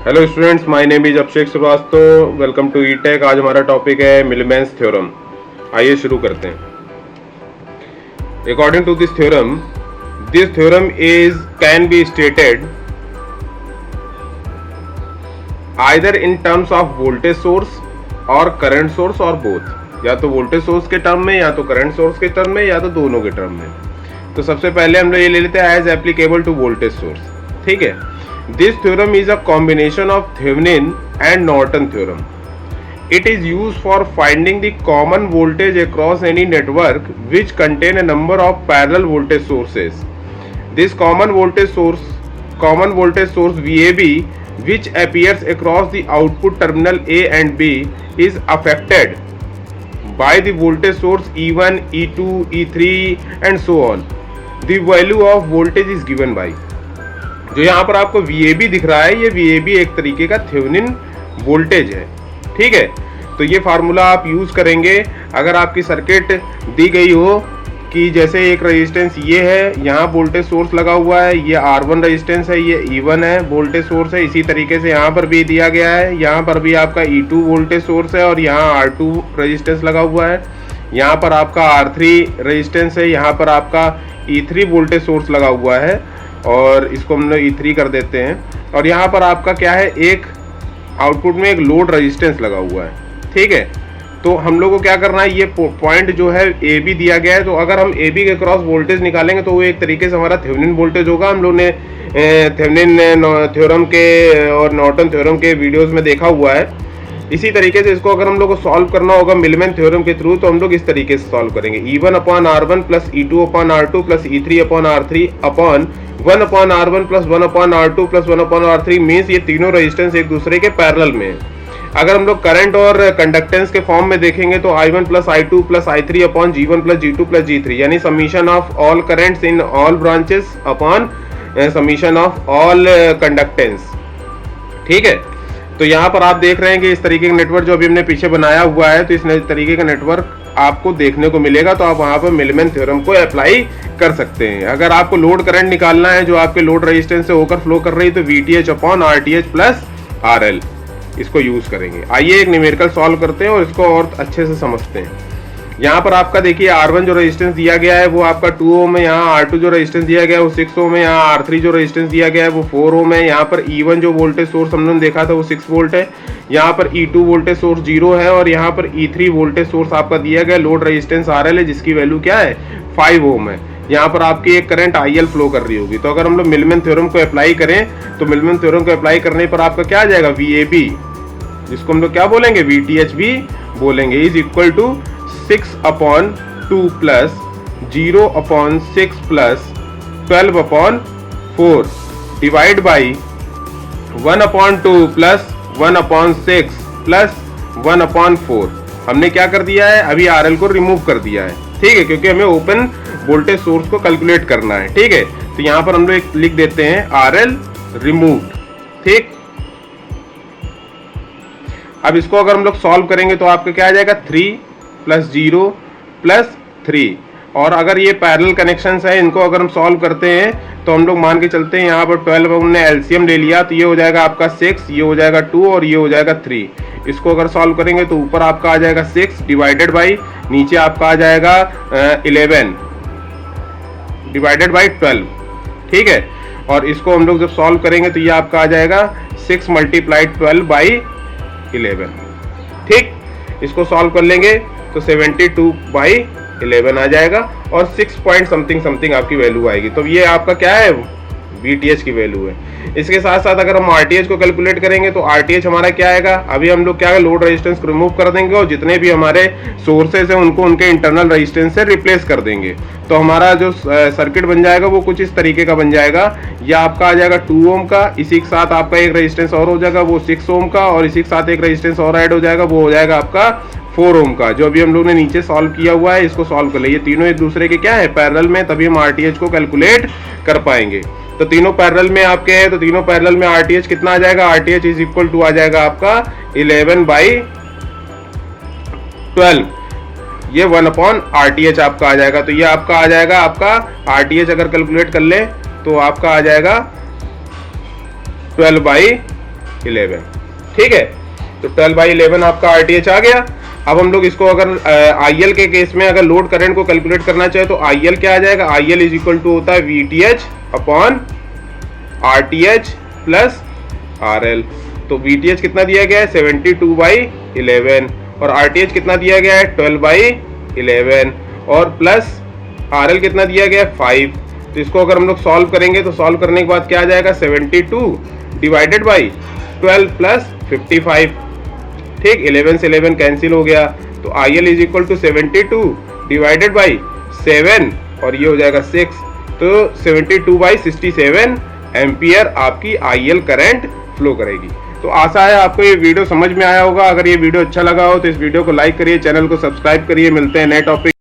Hello students, my name is Abhishek Shrivastava. Welcome to E Tech. आज हमारा topic है मिलमैन्स थ्योरम। आइए शुरू करते हैं। According to this theorem is can be stated either in terms of voltage source और करंट सोर्स और बोथ, या तो वोल्टेज सोर्स के टर्म में या तो करंट सोर्स के टर्म में या तो दोनों के टर्म में। तो सबसे पहले हम लोग ये ले लेते हैं as applicable to voltage source. ठीक है, this theorem is a combination of Thevenin and Norton theorem. It is used for finding the common voltage across any network which contain a number of parallel voltage sources. This common voltage source VAB, which appears across the output terminal A and B, is affected by the voltage source E1, E2, E3 and so on. The value of voltage is given by, जो यहाँ पर आपको VAB दिख रहा है, ये VAB एक तरीके का थेवेनिन वोल्टेज है। ठीक है, तो ये फार्मूला आप यूज करेंगे अगर आपकी सर्किट दी गई हो कि जैसे एक रेजिस्टेंस ये है, यहाँ वोल्टेज सोर्स लगा हुआ है, ये R1 रेजिस्टेंस है, ये E1 है वोल्टेज सोर्स है। इसी तरीके से यहाँ पर भी दिया गया है, यहाँ पर भी आपका E2 वोल्टेज सोर्स है और यहाँ R2 रेजिस्टेंस लगा हुआ है। यहाँ पर आपका R3 रेजिस्टेंस है, यहाँ पर आपका E3 वोल्टेज सोर्स लगा हुआ है और इसको हम लोग E3 कर देते हैं। और यहाँ पर आपका क्या है, एक आउटपुट में एक लोड रेजिस्टेंस लगा हुआ है। ठीक है, तो हम लोग को क्या करना है, ये पॉइंट जो है AB दिया गया है, तो अगर हम AB के क्रॉस वोल्टेज निकालेंगे तो वो एक तरीके से हमारा थेवेनिन वोल्टेज होगा। हम लोग ने थेवेनिन थ्योरम के और नॉर्टन थ्योरम के वीडियोस में देखा हुआ है। इसी तरीके से इसको अगर हम लोग को सॉल्व करना होगा मिलमैन थ्योरम के थ्रू, तो हम लोग इस तरीके से सॉल्व करेंगे। E1/R1 plus E2/R2 plus E3/R3 upon 1/R1 plus 1/R2 plus 1/R3 means ये तीनों रेजिस्टेंस एक दूसरे के पैरेलल में है। अगर हम लोग करंट और कंडक्टेंस के फॉर्म में देखेंगे तो I1 plus I2 plus I3 upon G1 plus G2 plus G3, यानी summation of all currents in all branches upon summation of all conductance. ठीक है, तो यहाँ पर आप देख रहे हैं कि इस तरीके का नेटवर्क जो अभी हमने पीछे बनाया हुआ है, तो इस तरीके का नेटवर्क आपको देखने को मिलेगा। तो आप वहाँ पर मिलमैन थ्योरम को अप्लाई कर सकते हैं। अगर आपको लोड करंट निकालना है जो आपके लोड रेजिस्टेंस से होकर फ्लो कर रही है, तो VTH upon RTH plus RL इसको यूज करेंगे। आइए एक न्यूमेरिकल सॉल्व करते हैं और इसको और अच्छे से समझते हैं। यहाँ पर आपका देखिए R1 जो रेजिस्टेंस दिया गया है वो आपका 2 ओम है, यहाँ R2 जो रेजिस्टेंस दिया गया है वो 6 ओम है, यहाँ R3 जो रेजिस्टेंस दिया गया है वो 4 ओम है। यहाँ पर E1 जो वोल्टेज सोर्स हम लोगों ने देखा था वो 6 वोल्ट है, यहाँ पर E2 वोल्टेज सोर्स 0 है और यहाँ पर E3 वोल्टेज सोर्स आपका दिया गया लोड रेजिस्टेंस RL है जिसकी वैल्यू क्या है 5 ओम है। यहाँ पर आपकी एक करंट IL फ्लो कर रही होगी। तो अगर हम लोग मिलमैन थ्योरम को अप्लाई करें तो मिलमैन थ्योरम को अप्लाई करने पर आपका क्या आ जाएगा, VAB जिसको हम लोग क्या बोलेंगे, VTH भी बोलेंगे, is equal to 6/2 plus 0/6 plus 12/4 divide by 1/2 plus 1/6 plus 1/4। हमने क्या कर दिया है, अभी RL को रिमूव कर दिया है। ठीक है, क्योंकि हमें ओपन वोल्टेज सोर्स को कैलकुलेट करना है। ठीक है, तो यहाँ पर हम लोग लिख देते हैं RL रिमूव्ड। ठीक, अब इसको अगर हम लोग सॉल्व करेंगे तो आपका क्या आ जाएगा, 3 प्लस 0 प्लस 3। और अगर ये पैरेलल कनेक्शंस है, इनको अगर हम सॉल्व करते हैं तो हम लोग मान के चलते हैं यहाँ पर 12 हमने एलसीएम ले लिया, तो ये हो जाएगा आपका 6, ये हो जाएगा 2 और ये हो जाएगा 3। इसको अगर सॉल्व करेंगे तो ऊपर आपका आ जाएगा 6 डिवाइडेड बाई, नीचे आपका आ जाएगा 11 डिवाइडेड बाई 12। ठीक है, और इसको हम लोग जब सॉल्व करेंगे तो ये आपका आ जाएगा 6 मल्टीप्लाइड 12 बाई 11। ठीक, इसको सॉल्व कर लेंगे तो 72/11 आ जाएगा और 6 पॉइंट समथिंग आपकी वैल्यू आएगी। तो ये आपका क्या है, VTH की वैल्यू है। इसके साथ साथ अगर हम RTH को कैलकुलेट करेंगे तो RTH हमारा क्या आएगा, अभी हम लोग क्या है लोड रेजिस्टेंस को रिमूव कर देंगे और जितने भी हमारे सोर्सेज हैं उनको उनके इंटरनल रेजिस्टेंस से रिप्लेस कर देंगे। तो हमारा जो सर्किट बन जाएगा वो कुछ इस तरीके का बन जाएगा। यह आपका आ जाएगा 2 ओम का, इसी के साथ आपका एक रेजिस्टेंस और हो जाएगा वो 6 ओम का, और इसी के साथ एक रेजिस्टेंस और ऐड हो जाएगा वो हो जाएगा आपका 4 ओम का, जो अभी हम लोग ने नीचे सॉल्व किया हुआ है। इसको सॉल्व कर ले, ये तीनों एक दूसरे के क्या है, पैरेलल में, तभी हम RTH को कैलकुलेट कर पाएंगे। तो तीनों पैरेलल में आपके हैं, तो तीनों पैरेलल में RTH कितना आ जाएगा, RTH इज इक्वल टू आ जाएगा आपका 11/12, ये 1/RTH आपका आ जाएगा। तो ये आपका आ जाएगा आपका RTH अगर कैलकुलेट कर ले तो आपका आ जाएगा 12/12 11। ठीक है, तो 12/11 आपका RTH आ गया। अब हम लोग इसको अगर IL के केस में अगर लोड करंट को कैलकुलेट करना चाहे तो IL क्या आ जाएगा, IL इज इक्वल टू होता है VTH upon RTH plus RL। तो VTH कितना दिया गया है 72/11 और RTH कितना दिया गया है 12/11 और प्लस RL कितना दिया गया है 5। तो इसको अगर हम लोग सॉल्व करेंगे तो सॉल्व करने के बाद क्या आ जाएगा 72 डिवाइडेड बाई 12 प्लस 55। ठीक, 11 से 11 कैंसिल हो गया तो IL is equal to 72 divided by 7 और ये हो जाएगा 6। तो 72/67 एम्पियर आपकी IL करंट फ्लो करेगी। तो आशा है आपको ये वीडियो समझ में आया होगा। अगर ये वीडियो अच्छा लगा हो तो इस वीडियो को लाइक करिए, चैनल को सब्सक्राइब करिए। मिलते हैं नए टॉपिक।